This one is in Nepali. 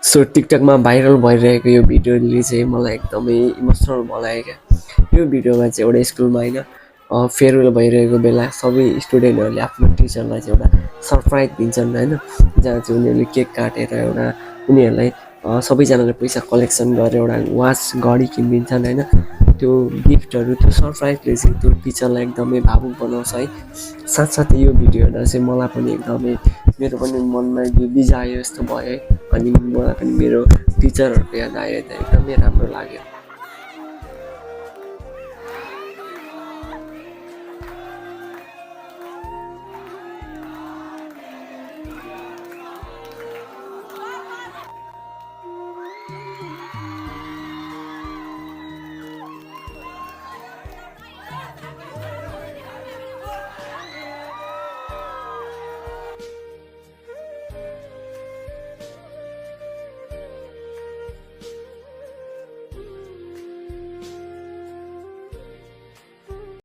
सो टिकटकमा भाइरल भइरहेको यो भिडियोले चाहिँ मलाई एकदमै इमोसनल बनायो क्या। यो भिडियोमा चाहिँ एउटा स्कुलमा होइन फेयरवेल भइरहेको बेला सबै स्टुडेन्टहरूले आफ्नो टिचरलाई चाहिँ एउटा सरप्राइज दिन्छन् होइन, जहाँ चाहिँ उनीहरूले केक काटेर एउटा उनीहरूलाई सबैजनाले पैसा कलेक्सन गरेर एउटा वाच घडी किनिदिन्छन् होइन। त्यो गिफ्टहरू त्यो सरप्राइजले चाहिँ त्यो टिचरलाई एकदमै भावुक बनाउँछ है। साथसाथै यो भिडियो हेर्दा चाहिँ मलाई पनि एकदमै मेरो पनि मनमा बिजायो जस्तो भयो है। अनि मलाई पनि मेरो टिचरहरूको याद आयो, एकदमै राम्रो लाग्यो।